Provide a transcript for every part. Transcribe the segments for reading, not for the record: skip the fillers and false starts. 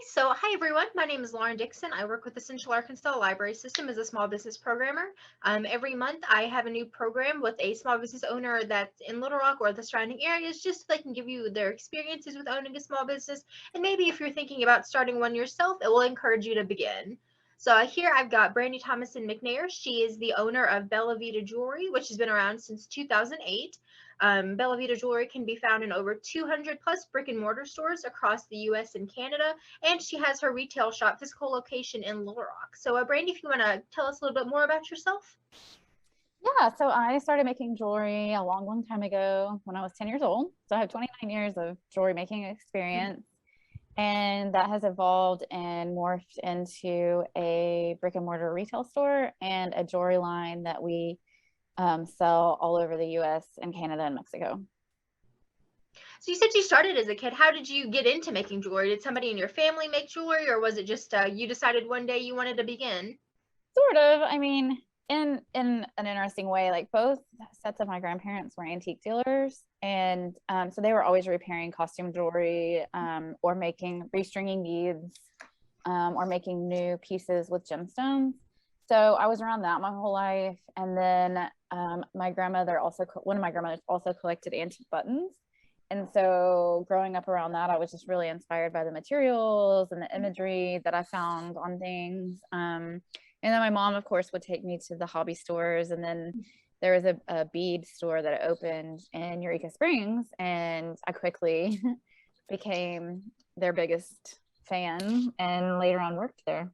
So hi everyone, my name is Lauren Dixon. I work with the Central Arkansas Library System as a small business programmer. Every month I have a new program with a small business owner that's in Little Rock or the surrounding areas, just so they can give you their experiences with owning a small business. And maybe if you're thinking about starting one yourself, it will encourage you to begin. So here I've got Brandy Thomas and McNair. She is the owner of Bellavita Jewelry, which has been around since 2008. Bellavita Jewelry can be found in over 200 plus brick and mortar stores across the US and Canada, and she has her retail shop physical location in Little Rock. So, Brandy, if you want to tell us a little bit more about yourself. Yeah, so I started making jewelry a long, long time ago when I was 10 years old. So I have 29 years of jewelry making experience. And that has evolved and morphed into a brick and mortar retail store and a jewelry line that we sell all over the US and Canada and Mexico. So you said you started as a kid. How did you get into making jewelry? Did somebody in your family make jewelry, or was it just you decided one day you wanted to begin? Sort of. I mean, in an interesting way, like both sets of my grandparents were antique dealers, and so they were always repairing costume jewelry, or making restringing beads, or making new pieces with gemstones. So I was around that my whole life, and then my grandmother also one of my grandmothers also collected antique buttons. And so growing up around that, I was just really inspired by the materials and the imagery that I found on things. And then my mom, of course, would take me to the hobby stores. And then there was a bead store that opened in Eureka Springs. And I quickly became their biggest fan and later on worked there.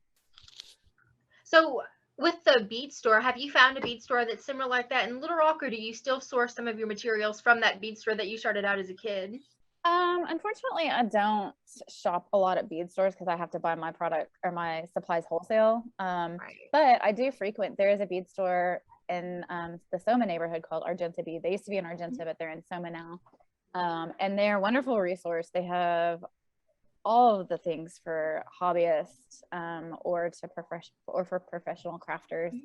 So with the bead store, have you found a bead store that's similar like that in Little Rock, or do you still source some of your materials from that bead store that you started out as a kid? Unfortunately, I don't shop a lot at bead stores because I have to buy my product or my supplies wholesale. Right. But I do frequent. There is a bead store in the Soma neighborhood called Argenta Bead. They used to be in Argenta, but they're in Soma now. And they're a wonderful resource. They have all of the things for hobbyists, or for professional crafters.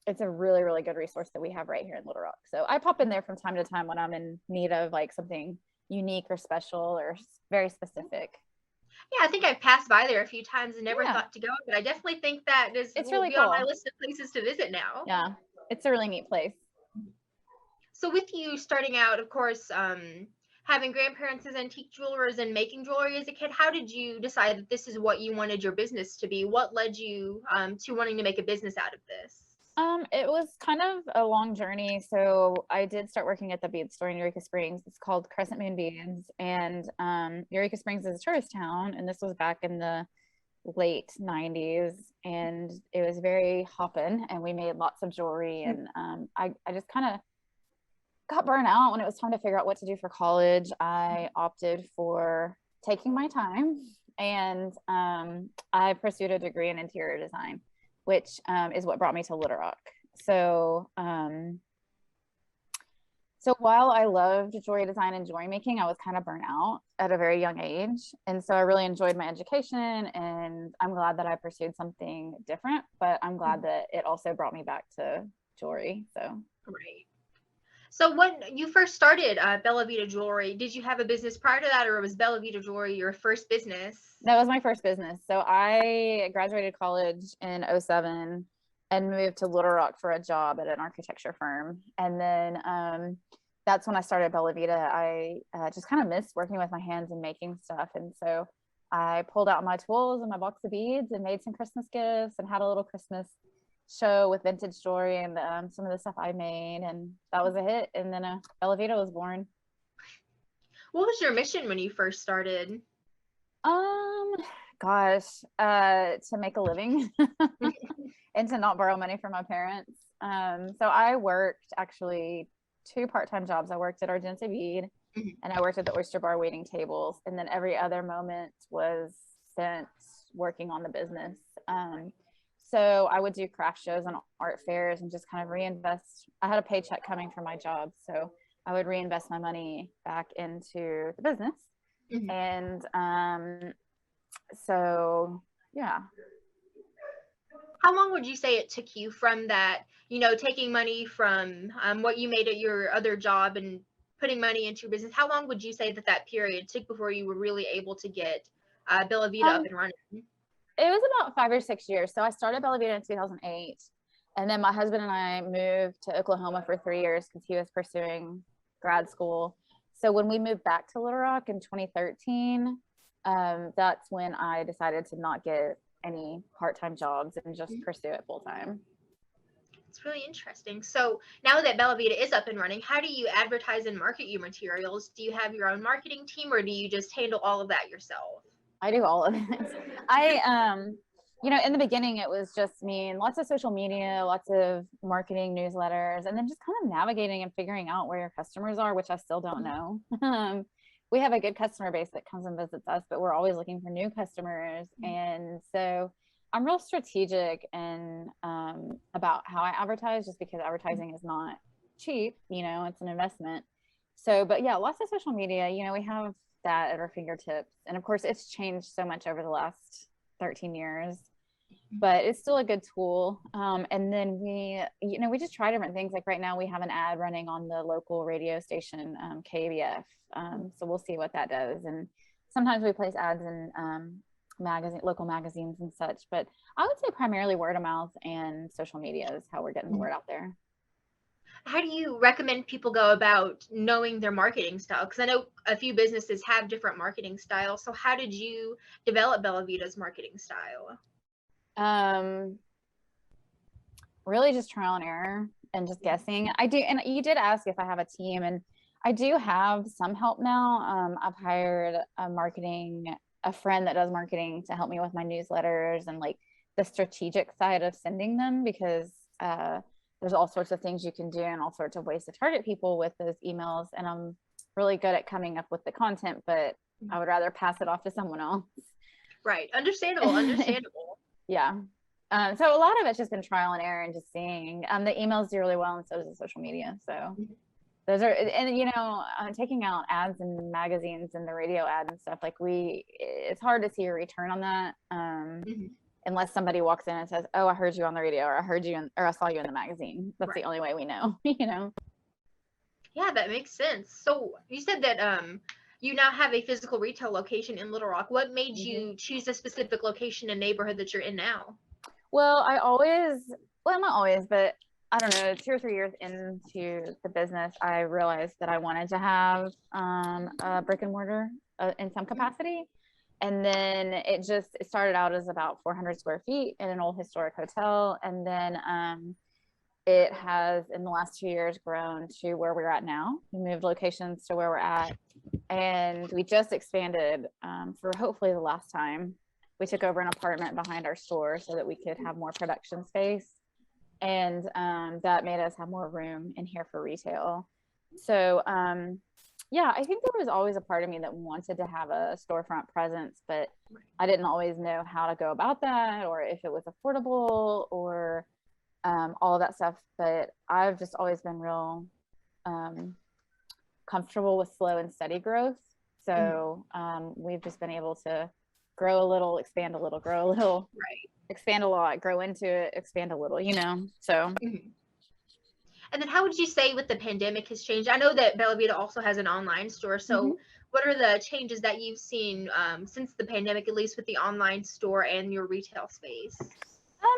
It's a really, really good resource that we have right here in Little Rock. So I pop in there from time to time when I'm in need of like something unique or special or very specific. Yeah, I think I've passed by there a few times and never Yeah. thought to go, but I definitely think that It's will really be on my cool. list of places to visit now. Yeah, it's a really neat place. So with you starting out, of course, having grandparents as antique jewelers and making jewelry as a kid, how did you decide that this is what you wanted your business to be? What led you to wanting to make a business out of this? It was kind of a long journey. So I did start working at the bead store in Eureka Springs. It's called Crescent Moon Beads, and Eureka Springs is a tourist town, and this was back in the late 90s, and it was very hoppin', and we made lots of jewelry. And I just kind of got burnt out when it was time to figure out what to do for college. I opted for taking my time, and I pursued a degree in interior design, which is what brought me to Little Rock. So while I loved jewelry design and jewelry making, I was kind of burnt out at a very young age. And so I really enjoyed my education, and I'm glad that I pursued something different, but I'm glad that it also brought me back to jewelry. So Right. So when you first started Bellavita Jewelry, did you have a business prior to that, or was Bellavita Jewelry your first business? that was my first business. So I graduated college in 07 and moved to Little Rock for a job at an architecture firm. And then that's when I started Bellavita. I just kind of missed working with my hands and making stuff. And so I pulled out my tools and my box of beads and made some Christmas gifts and had a little Christmas show with vintage jewelry and some of the stuff I made. And that was a hit. And then Bellavita was born. What was your mission when you first started? Gosh, to make a living and to not borrow money from my parents. So I worked actually 2 part-time jobs. I worked at Argenta Bead and I worked at the Oyster Bar waiting tables. And then every other moment was spent working on the business. So I would do craft shows and art fairs and just kind of reinvest. I had a paycheck coming from my job, so I would reinvest my money back into the business. And so yeah. How long would you say it took you from that, taking money from what you made at your other job and putting money into your business? How long would you say that period took before you were really able to get Bellavita up and running? It was about 5 or 6 years. So I started Bellavita in 2008. And then my husband and I moved to Oklahoma for 3 years because he was pursuing grad school. So when we moved back to Little Rock in 2013, that's when I decided to not get any part-time jobs and just pursue it full-time. It's really interesting. So now that Bellavita is up and running, how do you advertise and market your materials? Do you have your own marketing team, or do you just handle all of that yourself? I do all of it. In the beginning, it was just me and lots of social media, lots of marketing newsletters, and then just kind of navigating and figuring out where your customers are, which I still don't know. We have a good customer base that comes and visits us, but we're always looking for new customers. And so I'm real strategic and about how I advertise, just because advertising is not cheap, it's an investment. So, but yeah, lots of social media, we have that at our fingertips. And of course, it's changed so much over the last 13 years, but it's still a good tool. And then we just try different things. Like right now we have an ad running on the local radio station, KBF. So we'll see what that does. And sometimes we place ads in local magazines and such, but I would say primarily word of mouth and social media is how we're getting the word out there. How do you recommend people go about knowing their marketing style? Because I know a few businesses have different marketing styles. So how did you develop Bellavita's marketing style? Really just trial and error and just guessing. I do, and you did ask if I have a team, and I do have some help now. I've hired a friend that does marketing to help me with my newsletters and like the strategic side of sending them, because there's all sorts of things you can do and all sorts of ways to target people with those emails. And I'm really good at coming up with the content, but I would rather pass it off to someone else. Right. Understandable. Yeah. So a lot of it's just been trial and error and just seeing. The emails do really well, and so does the social media. So those are, and taking out ads in magazines and the radio ad and stuff, like it's hard to see a return on that. Unless somebody walks in and says, "Oh, I heard you on the radio," or I saw you in the magazine. That's the only way we know, Yeah, that makes sense. So you said that you now have a physical retail location in Little Rock. What made you choose a specific location and neighborhood that you're in now? Well, not always, but I don't know, 2 or 3 years into the business, I realized that I wanted to have a brick and mortar in some capacity. And then it started out as about 400 square feet in an old historic hotel. And then it has, in the last 2 years, grown to where we're at now. We moved locations to where we're at. And we just expanded for hopefully the last time. We took over an apartment behind our store so that we could have more production space. And that made us have more room in here for retail. So, yeah, I think there was always a part of me that wanted to have a storefront presence, but I didn't always know how to go about that, or if it was affordable, or all of that stuff. But I've just always been real comfortable with slow and steady growth. So we've just been able to grow a little, expand a little, grow a little, expand a lot, grow into it, expand a little, so. And then how would you say with the pandemic has changed? I know that Bellavita also has an online store. So what are the changes that you've seen since the pandemic, at least with the online store and your retail space?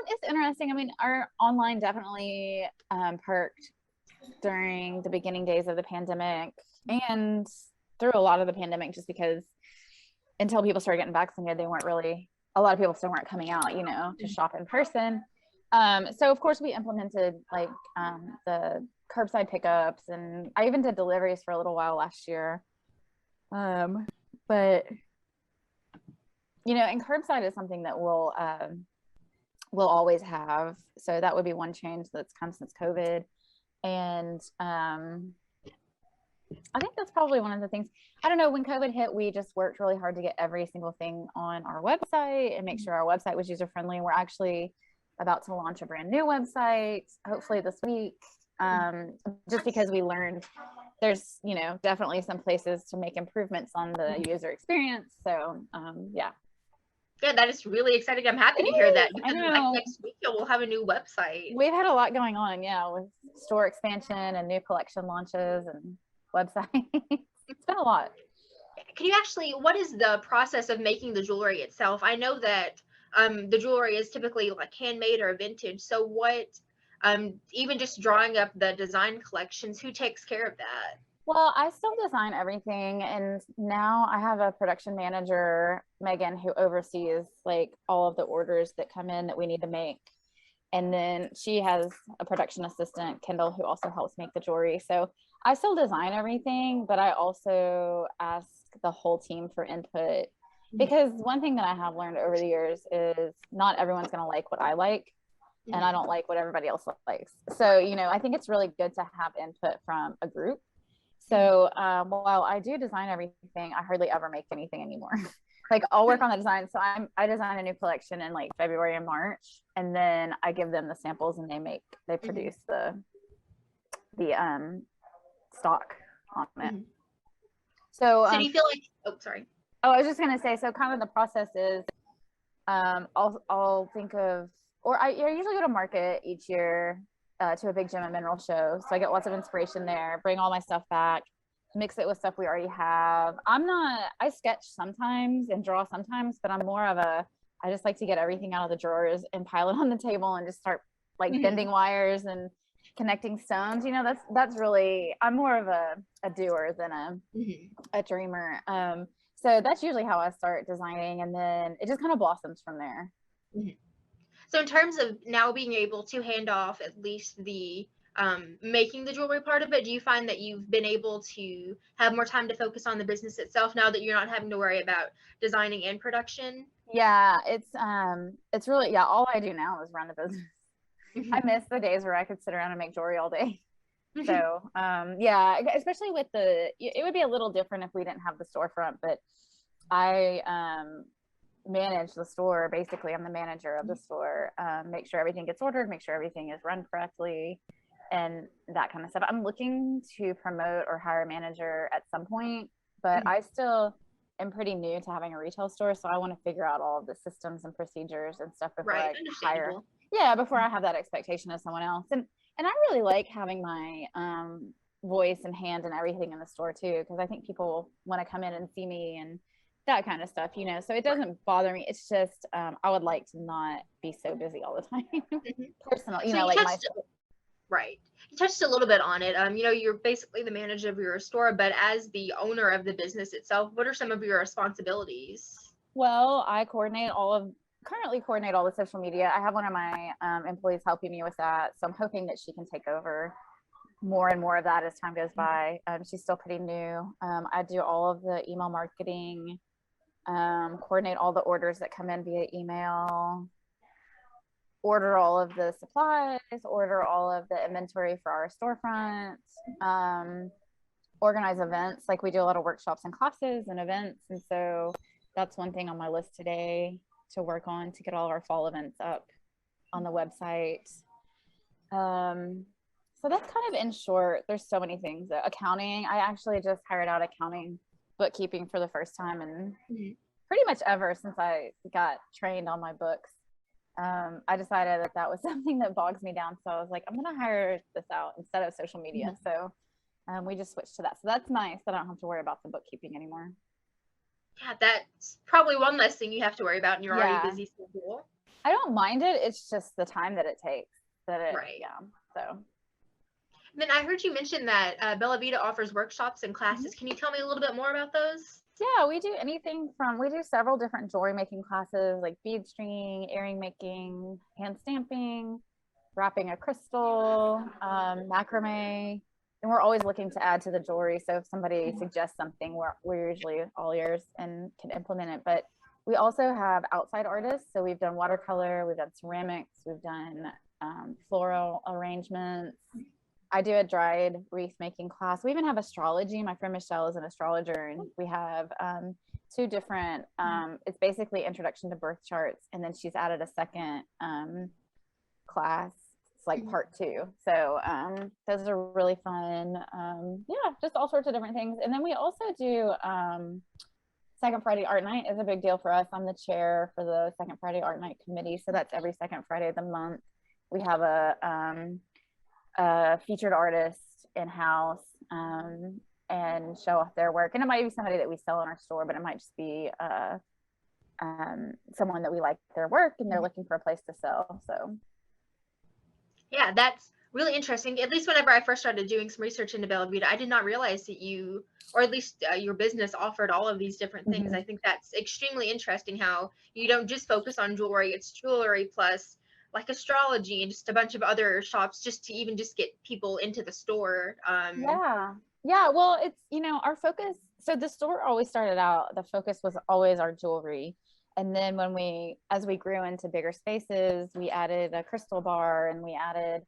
It's interesting. I mean, our online definitely perked during the beginning days of the pandemic and through a lot of the pandemic, just because until people started getting vaccinated, a lot of people still weren't coming out, to shop in person. So of course we implemented like the curbside pickups, and I even did deliveries for a little while last year. But and curbside is something that we'll always have. So that would be one change that's come since COVID. And I think that's probably one of the things. I don't know, when COVID hit, we just worked really hard to get every single thing on our website and make sure our website was user friendly. We're actually about to launch a brand new website, hopefully this week, just because we learned there's, definitely some places to make improvements on the user experience. So, yeah. Yeah, that is really exciting. I'm happy to hear that. Because like next week, we'll have a new website. We've had a lot going on, with store expansion and new collection launches and websites. It's been a lot. can you actually, what is the process of making the jewelry itself? I know that the jewelry is typically like handmade or vintage. So what, even just drawing up the design collections, who takes care of that? Well, I still design everything, and now I have a production manager, Megan, who oversees like all of the orders that come in that we need to make. And then she has a production assistant, Kendall, who also helps make the jewelry. So I still design everything, but I also ask the whole team for input, because one thing that I have learned over the years is not everyone's going to like what I like, and I don't like what everybody else likes. So, you know, I think it's really good to have input from a group. So while I do design everything, I hardly ever make anything anymore. Like I'll work on the design. So I design a new collection in like February and March, and then I give them the samples and they produce the stock on it. So do you feel like, oh, sorry. Oh, I was just gonna say, so kind of the process is I'll think of, or I usually go to market each year to a big gem and mineral show. So I get lots of inspiration there, bring all my stuff back, mix it with stuff we already have. I sketch sometimes and draw sometimes, but I'm more of I just like to get everything out of the drawers and pile it on the table and just start like bending wires and connecting stones. You know, that's really, I'm more of a doer than a dreamer. So that's usually how I start designing, and then it just kind of blossoms from there. So in terms of now being able to hand off at least the making the jewelry part of it, do you find that you've been able to have more time to focus on the business itself now that you're not having to worry about designing and production? Yeah, it's really, yeah, all I do now is run the business. I miss the days where I could sit around and make jewelry all day. So yeah, especially with it would be a little different if we didn't have the storefront, but I manage the store. Basically, I'm the manager of the store. Make sure everything gets ordered, make sure everything is run correctly, and that kind of stuff. I'm looking to promote or hire a manager at some point, but I still am pretty new to having a retail store, so I want to figure out all of the systems and procedures and stuff before I hire. Yeah, before I have that expectation of someone else. And I really like having my voice and hand and everything in the store too, because I think people want to come in and see me and that kind of stuff, you know, so it doesn't bother me. It's just I would like to not be so busy all the time. Personal, you know, like right. You touched a little bit on it. You know, you're basically the manager of your store, but as the owner of the business itself, what are some of your responsibilities? Well, I currently coordinate all the social media. I have one of my employees helping me with that, so I'm hoping that she can take over more and more of that as time goes by. She's still pretty new. I do all of the email marketing, coordinate all the orders that come in via email, order all of the supplies, order all of the inventory for our storefront, organize events. Like we do a lot of workshops and classes and events, and so that's one thing on my list today to work on, to get all of our fall events up on the website. So that's kind of in short. There's so many things. Accounting, I actually just hired out accounting, bookkeeping for the first time and pretty much ever since I got trained on my books. I decided that was something that bogs me down. So I was like, I'm going to hire this out instead of social media. So we just switched to that. So that's nice that I don't have to worry about the bookkeeping anymore. Yeah, that's probably one less thing you have to worry about in your already busy schedule. I don't mind it. It's just the time that it takes. Yeah. So. And then I heard you mention that Bellavita offers workshops and classes. Can you tell me a little bit more about those? Yeah, we do anything from, we do several different jewelry making classes, like bead stringing, earring making, hand stamping, wrapping a crystal, macrame. And we're always looking to add to the jewelry. So if somebody suggests something, we're usually all ears and can implement it. But we also have outside artists. So we've done watercolor, we've done ceramics, we've done floral arrangements. I do a dried wreath making class. We even have astrology. My friend Michelle is an astrologer, and we have two different, it's basically introduction to birth charts. And then she's added a second class. It's like part 2. So those are really fun. Yeah, just all sorts of different things. And then we also do Second Friday Art Night is a big deal for us. I'm the chair for the Second Friday Art Night committee. So that's every second Friday of the month. We have a featured artist in-house. and show off their work. And it might be somebody that we sell in our store, but it might just be someone that we like their work and they're looking for a place to sell. So yeah, that's really interesting. At least whenever I first started doing some research into Bellavita, I did not realize that you, or at least your business, offered all of these different things. I think that's extremely interesting how you don't just focus on jewelry, it's jewelry plus like astrology and just a bunch of other shops just to even just get people into the store. Yeah, well, it's, our focus, so the store always started out, the focus was always our jewelry. And then as we grew into bigger spaces, we added a crystal bar and we added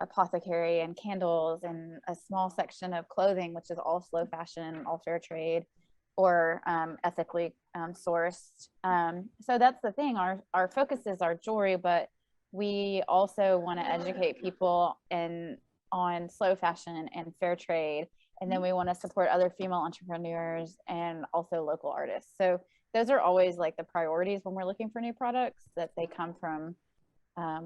apothecary and candles and a small section of clothing, which is all slow fashion, all fair trade or ethically sourced. So that's the thing. Our focus is our jewelry, but we also want to educate people on slow fashion and fair trade. And then we want to support other female entrepreneurs and also local artists. So those are always like the priorities when we're looking for new products, that they come from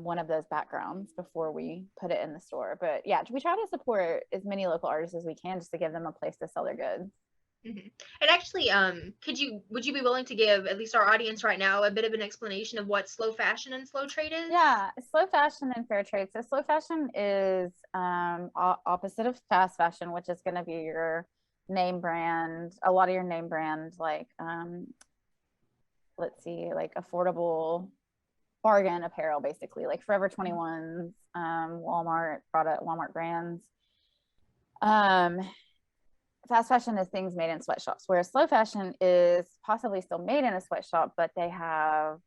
one of those backgrounds before we put it in the store. But yeah, we try to support as many local artists as we can just to give them a place to sell their goods. And actually, would you be willing to give at least our audience right now a bit of an explanation of what slow fashion and slow trade is? Yeah, slow fashion and fair trade. So slow fashion is opposite of fast fashion, which is going to be your name brand, a lot of your name brand, like let's see, like affordable bargain apparel, basically, like Forever 21's, Walmart brands. Fast fashion is things made in sweatshops, whereas slow fashion is possibly still made in a sweatshop, but they have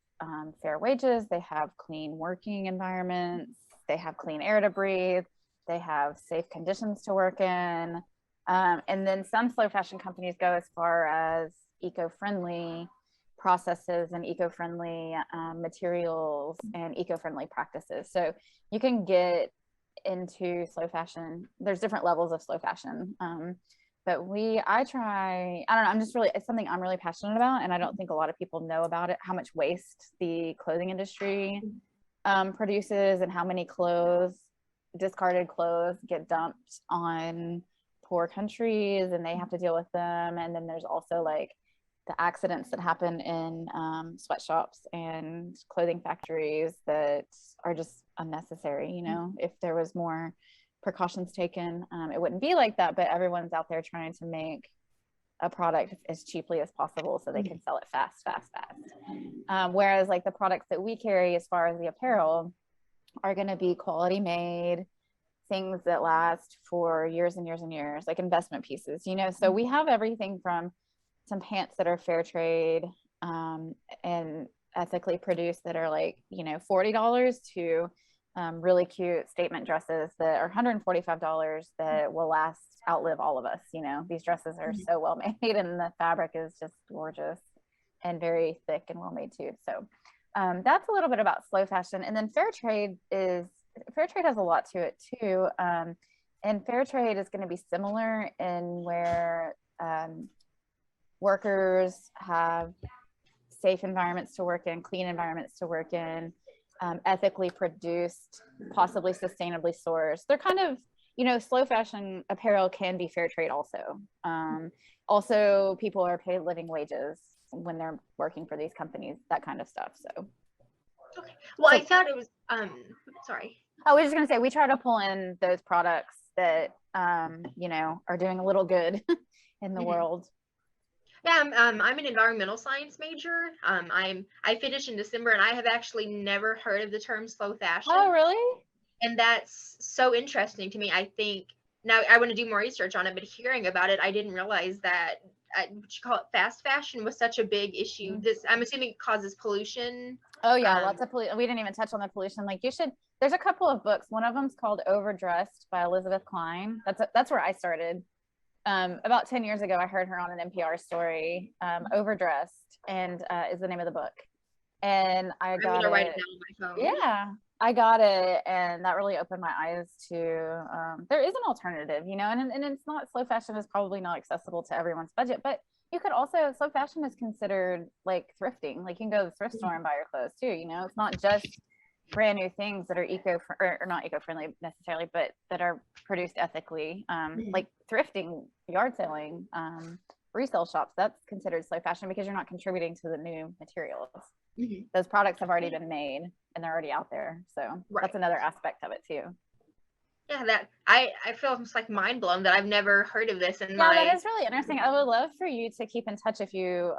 fair wages, they have clean working environments, they have clean air to breathe, they have safe conditions to work in. And then some slow fashion companies go as far as eco-friendly processes and eco-friendly materials and eco-friendly practices. So you can get into slow fashion. There's different levels of slow fashion. But I don't know, it's something I'm really passionate about. And I don't think a lot of people know about it, how much waste the clothing industry produces and how many discarded clothes get dumped on poor countries and they have to deal with them. And then there's also like the accidents that happen in sweatshops and clothing factories that are just unnecessary. If there was more precautions taken, it wouldn't be like that, but everyone's out there trying to make a product as cheaply as possible so they can sell it fast. Whereas like the products that we carry as far as the apparel are going to be quality made, things that last for years and years and years, like investment pieces, so we have everything from some pants that are fair trade and ethically produced that are like, $40 to really cute statement dresses that are $145 that will outlive all of us. These dresses are so well made and the fabric is just gorgeous and very thick and well made too. So that's a little bit about slow fashion. And then fair trade has a lot to it too. And fair trade is going to be similar in where workers have safe environments to work in, clean environments to work in, ethically produced, possibly sustainably sourced. They're kind of, slow fashion apparel can be fair trade also. Also, people are paid living wages when they're working for these companies, that kind of stuff. So, okay. Well, I thought it was, sorry. I was just going to say, we try to pull in those products that, are doing a little good in the world. Yeah, I'm an environmental science major. I finished in December, and I have actually never heard of the term slow fashion. Oh, really? And that's so interesting to me. I think now I want to do more research on it, but hearing about it, I didn't realize that what you call it fast fashion was such a big issue. I'm assuming it causes pollution. Oh yeah, lots of pollution. We didn't even touch on the pollution. Like there's a couple of books. One of them's called Overdressed by Elizabeth Klein. That's where I started. About 10 years ago, I heard her on an NPR story. Overdressed and is the name of the book. And I'm gonna write it down on my phone. Yeah, I got it, and that really opened my eyes to there is an alternative, and it's not, slow fashion is probably not accessible to everyone's budget, but you could also, slow fashion is considered like thrifting. Like you can go to the thrift store and buy your clothes too, it's not just brand new things that are or not eco-friendly necessarily, but that are produced ethically, like thrifting, yard selling, resale shops. That's considered slow fashion because you're not contributing to the new materials. Those products have already been made and they're already out there. So that's another aspect of it too. Yeah, that I feel almost like mind blown that I've never heard of this. And that is really interesting. I would love for you to keep in touch if you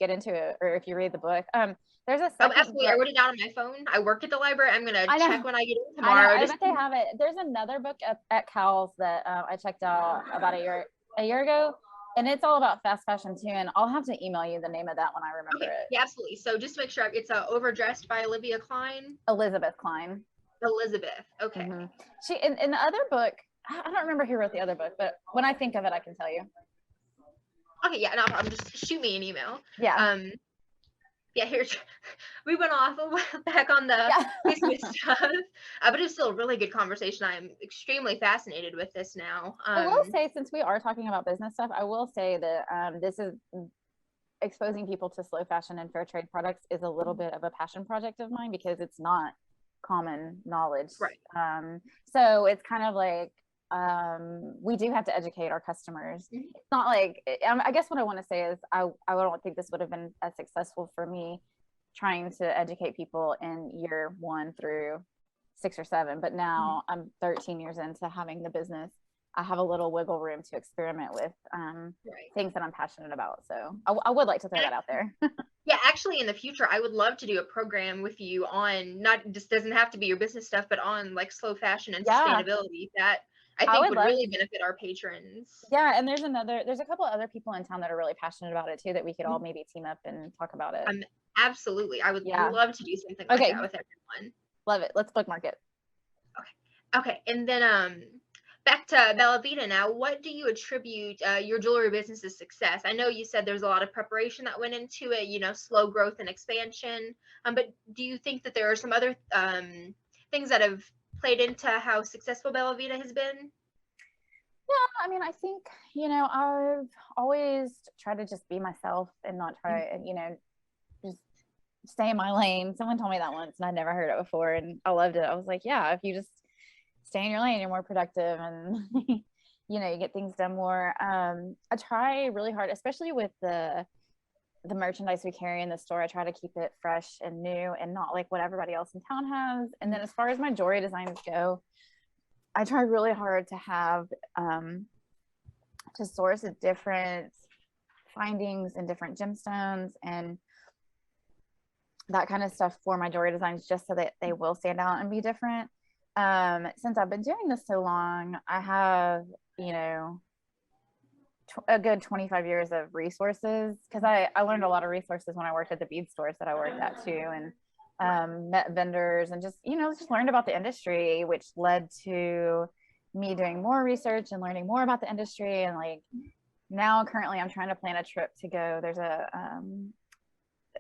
get into it or if you read the book. There's a second absolutely. book. I wrote it down on my phone. I work at the library. I'm gonna check when I get in tomorrow. I bet they have it. There's another book at Cal's that I checked out about a year ago, and it's all about fast fashion too. And I'll have to email you the name of that when I remember it. Yeah, absolutely. So just make sure it's Overdressed by Elizabeth Klein. Okay. She in the other book, I don't remember who wrote the other book, but when I think of it, I can tell you. Okay, yeah, no problem. Just shoot me an email. Yeah. Yeah, here we went off a while back on the business stuff, but it's still a really good conversation. I'm extremely fascinated with this now. I will say, since we are talking about business stuff, I will say that this is exposing people to slow fashion and fair trade products is a little bit of a passion project of mine because it's not common knowledge. So it's kind of like we do have to educate our customers. It's not like, I guess what I want to say is I don't think this would have been as successful for me trying to educate people in year 1 through 6 or 7, but now I'm 13 years into having the business. I have a little wiggle room to experiment with things that I'm passionate about. So I would like to throw that out there. Yeah, actually in the future, I would love to do a program with you on, not just doesn't have to be your business stuff, but on like slow fashion and sustainability that I think would really benefit our patrons. Yeah. And there's a couple of other people in town that are really passionate about it too, that we could all maybe team up and talk about it. Absolutely. I would love to do something like that with everyone. Love it. Let's bookmark it. Okay. And then, back to Bellavita now, what do you attribute your jewelry business's success? I know you said there's a lot of preparation that went into it, slow growth and expansion. But do you think that there are some other things that have played into how successful Bellavita has been? Yeah, I mean, I think, I've always tried to just be myself and not try, just stay in my lane. Someone told me that once and I'd never heard it before and I loved it. I was like, yeah, if you just stay in your lane, you're more productive and you get things done more. I try really hard, especially with the merchandise we carry in the store. I try to keep it fresh and new and not like what everybody else in town has. And then as far as my jewelry designs go, I try really hard to have to source different findings and different gemstones and that kind of stuff for my jewelry designs, just so that they will stand out and be different. Since I've been doing this so long, I have, a good 25 years of resources, because I learned a lot of resources when I worked at the bead stores that I worked at too, and met vendors and just learned about the industry, which led to me doing more research and learning more about the industry. And like now currently I'm trying to plan a trip to go. There's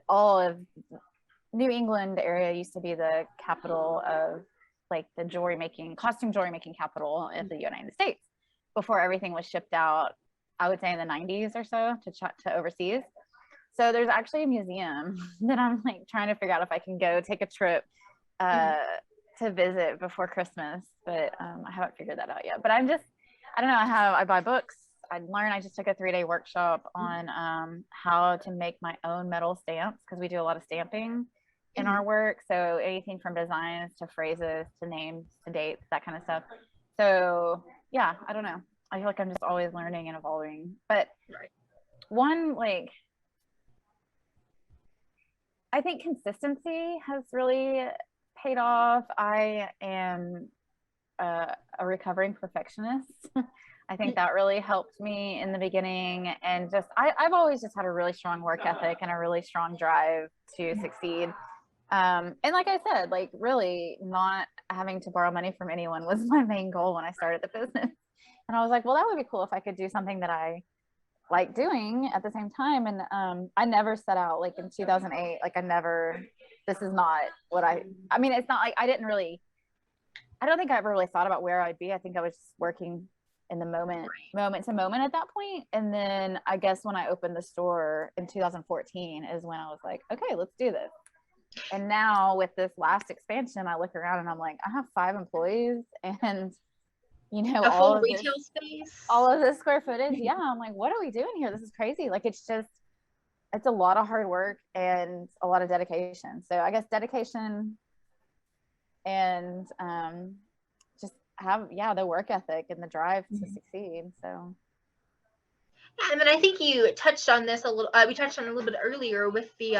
all of New England area used to be the capital of like the costume jewelry making capital of the United States before everything was shipped out, I would say in the 90s or so to overseas. So there's actually a museum that I'm like trying to figure out if I can go take a trip to visit before Christmas, but I haven't figured that out yet. But I don't know, I buy books, I just took a 3-day workshop on how to make my own metal stamps, because we do a lot of stamping in our work. So anything from designs to phrases to names to dates, that kind of stuff. So yeah, I don't know. I feel like I'm just always learning and evolving. But I think consistency has really paid off. I am a recovering perfectionist. I think that really helped me in the beginning. And just, I've always just had a really strong work ethic and a really strong drive to succeed. And like I said, like really not having to borrow money from anyone was my main goal when I started the business. And I was like, well, that would be cool if I could do something that I like doing at the same time. And I never set out like in 2008, like this is not what I mean, it's not like I don't think I ever really thought about where I'd be. I think I was just working in the moment to moment at that point. And then I guess when I opened the store in 2014 is when I was like, okay, let's do this. And now with this last expansion, I look around and I'm like, I have 5 employees and A full retail space. all of this square footage. Yeah. I'm like, what are we doing here? This is crazy. Like, it's a lot of hard work and a lot of dedication. So I guess dedication and just have, the work ethic and the drive to succeed. So. Yeah, and then I think you touched on this a little. We touched on it a little bit earlier with the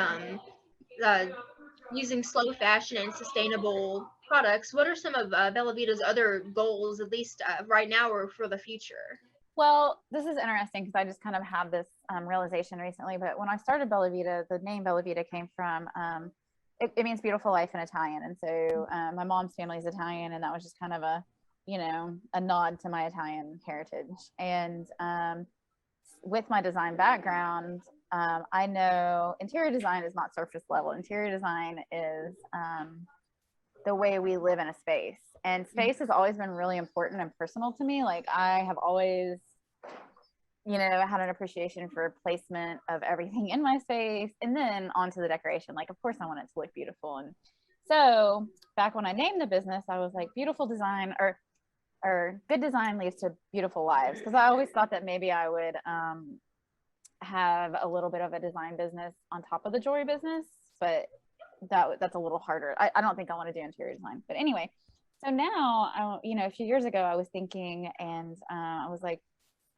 using slow fashion and sustainable products. What are some of Bellavita's other goals, at least right now or for the future? Well, this is interesting because I just kind of had this realization recently. But when I started Bellavita, the name Bellavita came from it means beautiful life in Italian, and so my mom's family is Italian, and that was just kind of a nod to my Italian heritage. And with my design background, I know interior design is not surface level. Interior design is the way we live in a space, and space has always been really important and personal to me. Like, I have always had an appreciation for placement of everything in my space, and then onto the decoration. Like, of course I want it to look beautiful. And so back when I named the business, I was like, beautiful design or good design leads to beautiful lives, because I always thought that maybe I would have a little bit of a design business on top of the jewelry business, but that's a little harder. I don't think I want to do interior design. But anyway, so now a few years ago I was thinking, and I was like,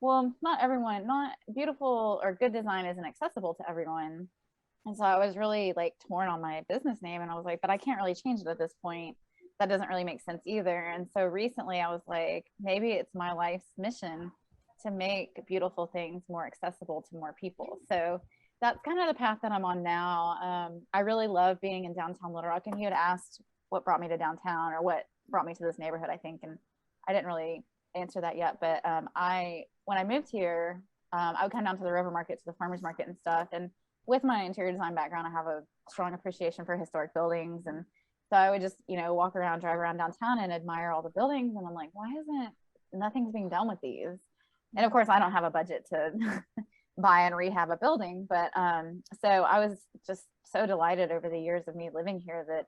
well, not beautiful or good design isn't accessible to everyone. And so I was really like torn on my business name, and I was like, but I can't really change it at this point. That doesn't really make sense either. And so recently I was like, maybe it's my life's mission to make beautiful things more accessible to more people. So that's kind of the path that I'm on now. I really love being in downtown Little Rock, and you had asked what brought me to downtown or what brought me to this neighborhood, I think. And I didn't really answer that yet, but when I moved here, I would come down to the river market, to the farmers market and stuff. And with my interior design background, I have a strong appreciation for historic buildings. And so I would just, walk around, drive around downtown and admire all the buildings. And I'm like, why isn't nothing's being done with these? And of course, I don't have a budget to buy and rehab a building. But so I was just so delighted over the years of me living here that,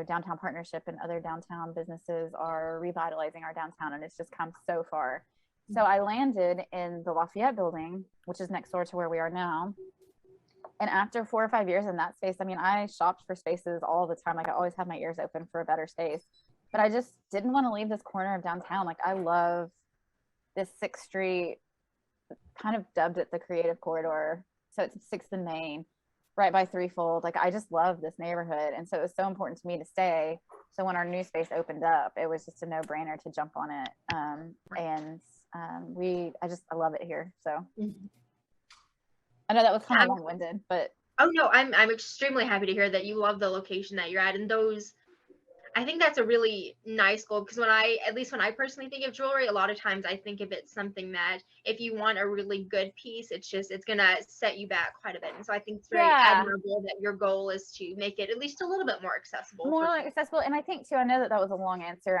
Downtown Partnership and other downtown businesses are revitalizing our downtown, and it's just come so far. So I landed in the Lafayette building, which is next door to where we are now. And after 4 or 5 years in that space, I mean, I shopped for spaces all the time. Like, I always had my ears open for a better space, but I just didn't want to leave this corner of downtown. Like, I love this 6th Street, kind of dubbed it the creative corridor. So it's 6th and Main, right by Threefold. Like, I just love this neighborhood. And so it was so important to me to stay. So when our new space opened up, it was just a no-brainer to jump on it. I love it here. So I know that was kind of long-winded, but oh no, I'm extremely happy to hear that you love the location that you're at. And I think that's a really nice goal, because when I personally think of jewelry, a lot of times I think of it something that if you want a really good piece, it's gonna set you back quite a bit. And so I think it's very admirable that your goal is to make it at least a little bit more accessible. And I think too, I know that was a long answer.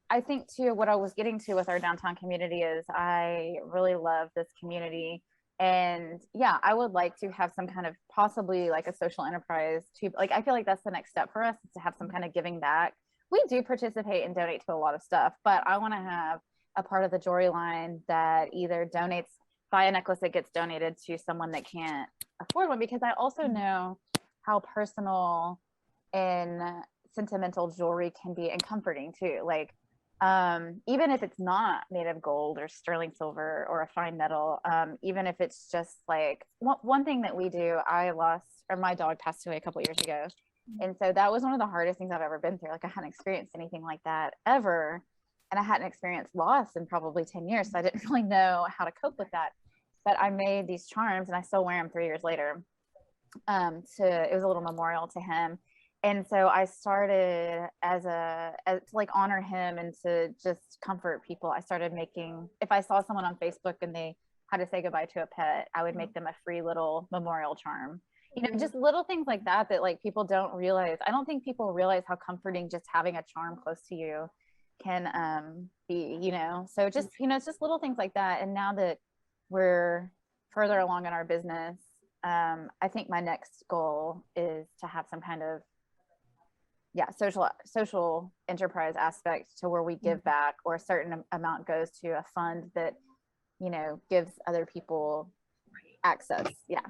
I think too, what I was getting to with our downtown community is I really love this community. And yeah, I would like to have some kind of possibly like a social enterprise to, like, I feel like that's the next step for us, is to have some kind of giving back. We do participate and donate to a lot of stuff, but I want to have a part of the jewelry line that either donates, buy a necklace that gets donated to someone that can't afford one, because I also know how personal and sentimental jewelry can be, and comforting too. Like, even if it's not made of gold or sterling silver or a fine metal, even if it's just like one thing that we do, my dog passed away a couple years ago. And so that was one of the hardest things I've ever been through. Like, I hadn't experienced anything like that ever. And I hadn't experienced loss in probably 10 years. So I didn't really know how to cope with that. But I made these charms, and I still wear them 3 years later. It was a little memorial to him. And so I started as to like honor him and to just comfort people. I started making, if I saw someone on Facebook and they had to say goodbye to a pet, I would make them a free little memorial charm. Just little things like that like people don't realize. I don't think people realize how comforting just having a charm close to you can be, so just, it's just little things like that. And now that we're further along in our business, I think my next goal is to have some kind of social enterprise aspect to where we give back, or a certain amount goes to a fund that, you know, gives other people access. Yeah.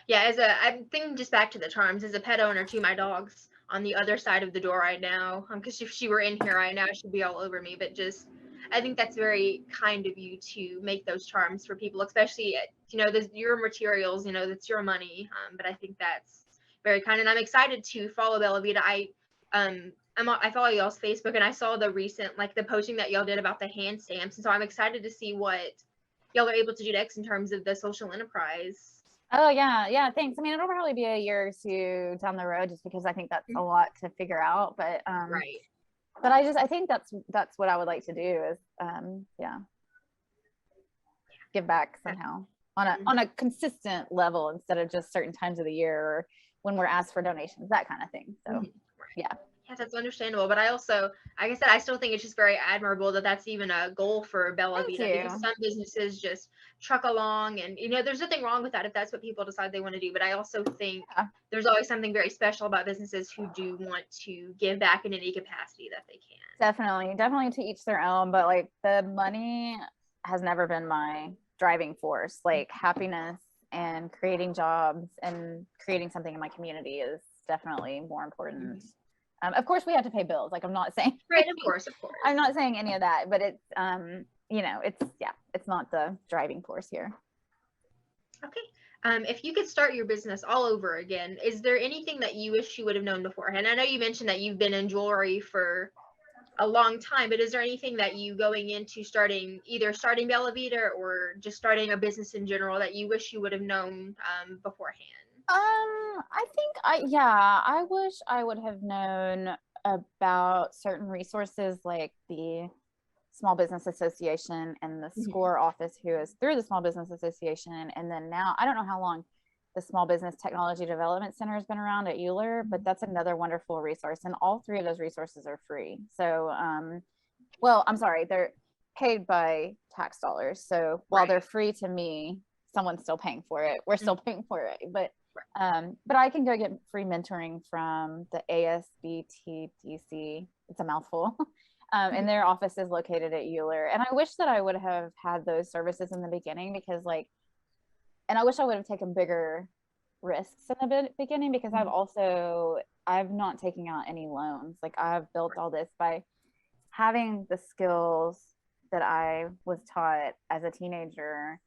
Yeah, I'm thinking just back to the charms, as a pet owner too, my dog's on the other side of the door right now. Because if she were in here right now, she'd be all over me. But just, I think that's very kind of you to make those charms for people, especially, you know, your materials, you know, that's your money. But I think that's very kind, and I'm excited to follow Bellavita. I follow y'all's Facebook, and I saw the recent, like, the posting that y'all did about the hand stamps, and so I'm excited to see what y'all are able to do next in terms of the social enterprise. Oh yeah, thanks. I mean, it'll probably be a year or two down the road, just because I think that's a lot to figure out. But right. But I think that's what I would like to do is give back somehow on a consistent level, instead of just certain times of the year or when we're asked for donations, that kind of thing. So yeah. Yeah, that's understandable. But I also, like I said, I still think it's just very admirable that that's even a goal for Bellavita, because some businesses just truck along, and, you know, there's nothing wrong with that if that's what people decide they want to do. But I also think there's always something very special about businesses who do want to give back in any capacity that they can. Definitely to each their own. But like, the money has never been my driving force. Like, happiness and creating jobs and creating something in my community is definitely more important. Of course, we have to pay bills. Like, I'm not saying, right, of course. I'm not saying any of that, but it's, you know, it's not the driving force here. Okay. If you could start your business all over again, is there anything that you wish you would have known beforehand? I know you mentioned that you've been in jewelry for a long time, but is there anything that you, going into either starting Bellavita or just starting a business in general, that you wish you would have known beforehand? I think I wish I would have known about certain resources, like the Small Business Association and the SCORE office, who is through the Small Business Association. And then now, I don't know how long the Small Business Technology Development Center has been around at Euler, but that's another wonderful resource. And all three of those resources are free. So, well, I'm sorry, they're paid by tax dollars. So while they're free to me, someone's still paying for it. We're still paying for it. But I can go get free mentoring from the ASBTDC. It's a mouthful. And their office is located at Euler. And I wish that I would have had those services in the beginning, because and I wish I would have taken bigger risks in the beginning, because I've not taken out any loans. Like, I've built all this by having the skills that I was taught as a teenager,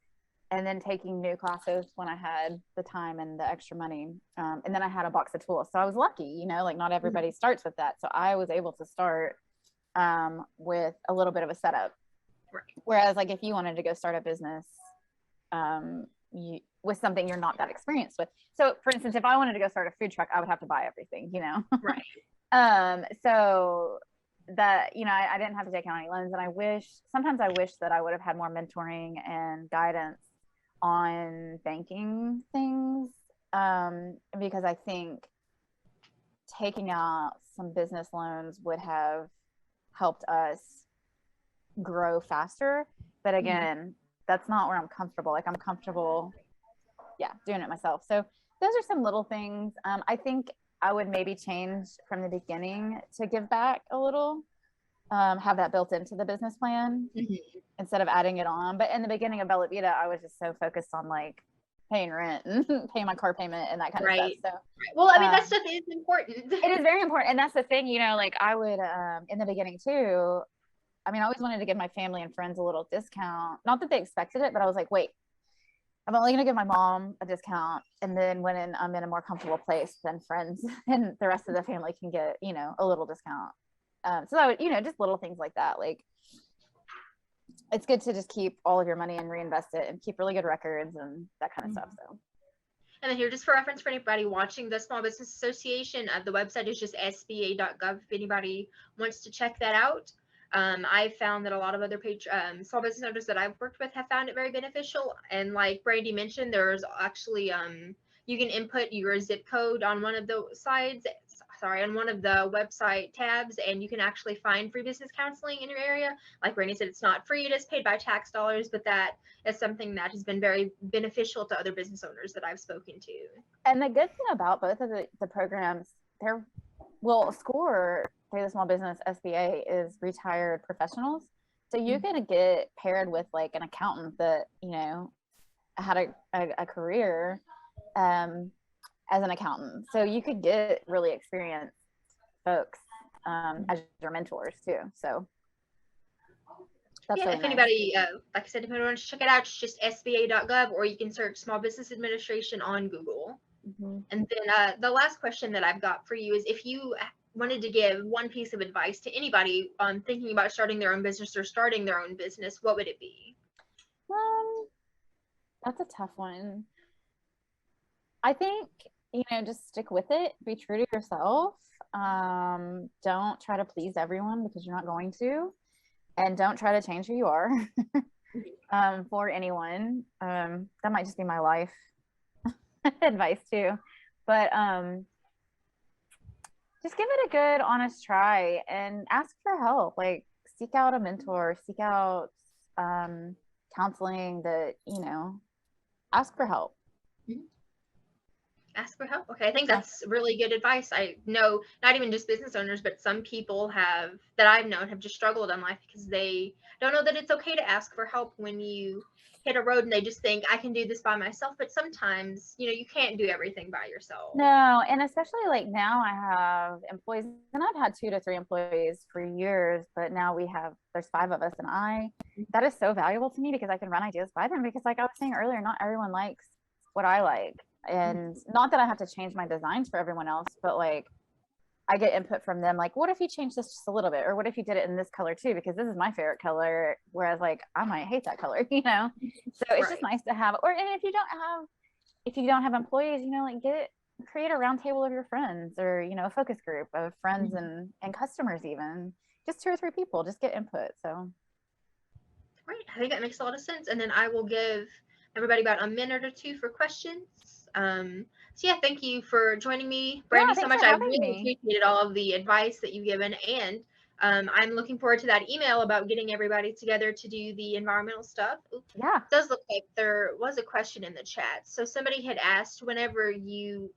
and then taking new classes when I had the time and the extra money. And then I had a box of tools. So I was lucky, you know, like, not everybody starts with that. So I was able to start with a little bit of a setup. Whereas, like, if you wanted to go start a business with something you're not that experienced with. So for instance, if I wanted to go start a food truck, I would have to buy everything, you know? So that, you know, I didn't have to take out any loans. And sometimes I wish that I would have had more mentoring and guidance on banking things, because I think taking out some business loans would have helped us grow faster. But again, that's not where I'm comfortable. Like, I'm comfortable doing it myself. So those are some little things. I think I would maybe change from the beginning to give back a little, have that built into the business plan instead of adding it on. But in the beginning of Bellavita, I was just so focused on, like, paying rent and paying my car payment and that kind of stuff. So, well, I mean, that stuff is important. It is very important. And that's the thing, you know, like, I would, in the beginning too, I mean, I always wanted to give my family and friends a little discount. Not that they expected it, but I was like, wait, I'm only going to give my mom a discount. And then when I'm in a more comfortable place, then friends and the rest of the family can get, you know, a little discount. So that would, you know, just little things like that. Like, it's good to just keep all of your money and reinvest it and keep really good records and that kind of stuff. So. And then here, just for reference for anybody watching, the Small Business Association, the website is just sba.gov if anybody wants to check that out. I've found that a lot of other small business owners that I've worked with have found it very beneficial. And like Brandy mentioned, there's actually, you can input your zip code on one of the sides. on one of the website tabs, and you can actually find free business counseling in your area. Like Brandy said, it's not free, it is paid by tax dollars, but that is something that has been very beneficial to other business owners that I've spoken to. And the good thing about both of the programs, SCORE through the Small Business SBA is retired professionals. So you're going to get paired with like an accountant that, you know, had a career as an accountant. So you could get really experienced folks as your mentors too. So that's yeah, really if nice. anybody, like I said, if anyone wants to check it out, it's just sba.gov, or you can search Small Business Administration on Google. And then the last question that I've got for you is, if you wanted to give one piece of advice to anybody thinking about starting their own business or starting their own business, what would it be? That's a tough one. I think, you know, just stick with it, be true to yourself. Don't try to please everyone, because you're not going to, and don't try to change who you are for anyone. That might just be my life advice too, but just give it a good, honest try and ask for help. Like, seek out a mentor, seek out counseling, that, you know, ask for help. Ask for help. Okay, I think that's really good advice. I know not even just business owners, but some people that I've known have just struggled in life because they don't know that it's okay to ask for help when you hit a road and they just think, I can do this by myself. But sometimes, you know, you can't do everything by yourself. No, and especially like now I have employees, and I've had 2 to 3 employees for years, but now there's 5 of us, and that is so valuable to me because I can run ideas by them, because like I was saying earlier, not everyone likes what I like. And not that I have to change my designs for everyone else, but like I get input from them, like, what if you change this just a little bit, or what if you did it in this color too, because this is my favorite color, whereas like I might hate that color, you know. So it's just nice to have, and if you don't have employees, you know, like create a round table of your friends, or, you know, a focus group of friends and customers, even just 2 or 3 people, just get input. So right, I think that makes a lot of sense. And then I will give everybody about a minute or 2 for questions. So yeah, thank you for joining me, Brandy, so much. I really appreciated all of the advice that you've given, and I'm looking forward to that email about getting everybody together to do the environmental stuff. Yeah, it does look like there was a question in the chat. So somebody had asked, whenever you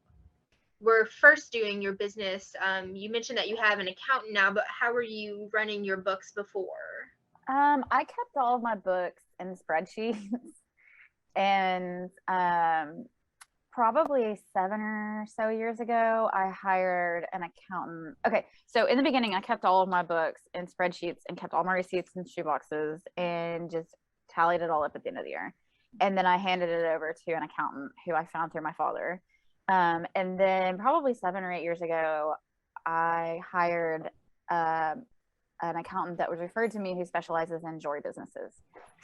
were first doing your business, you mentioned that you have an accountant now, but how were you running your books before? I kept all of my books in spreadsheets, and probably 7 or so years ago, I hired an accountant. Okay, so in the beginning, I kept all of my books in spreadsheets and kept all my receipts in shoeboxes and just tallied it all up at the end of the year. And then I handed it over to an accountant who I found through my father. And then probably 7 or 8 years ago, I hired an accountant that was referred to me who specializes in jewelry businesses.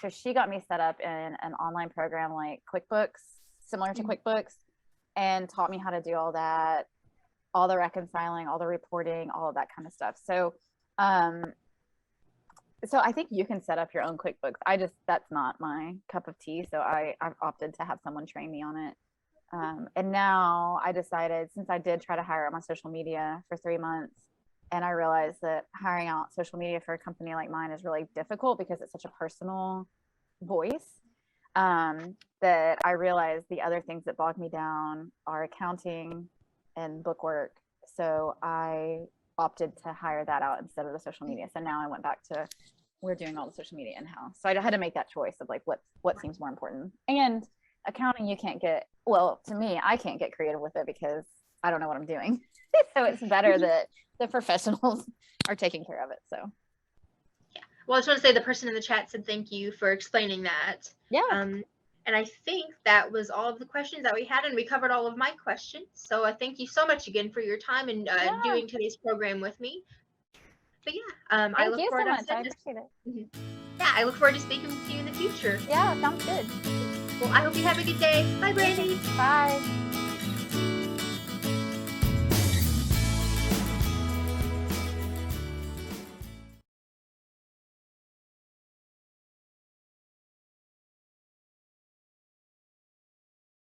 So she got me set up in an online program like QuickBooks, similar to QuickBooks, and taught me how to do all that, all the reconciling, all the reporting, all of that kind of stuff. So so I think you can set up your own QuickBooks. That's not my cup of tea. So I've opted to have someone train me on it. And now I decided, since I did try to hire out my social media for 3 months, and I realized that hiring out social media for a company like mine is really difficult because it's such a personal voice, that I realized the other things that bog me down are accounting and book work. So I opted to hire that out instead of the social media. So now I went back to, we're doing all the social media in-house. So I had to make that choice of like what seems more important. And accounting, you can't get, well, to me, I can't get creative with it because I don't know what I'm doing. So it's better that the professionals are taking care of it. So yeah, well, I just want to say the person in the chat said thank you for explaining that. Yeah. And I think that was all of the questions that we had, and we covered all of my questions. So I thank you so much again for your time and doing today's program with me. But yeah, I look forward to I appreciate it. Yeah, I look forward to speaking with you in the future. Yeah, sounds good. Well, I hope you have a good day. Bye, Brandy. Bye.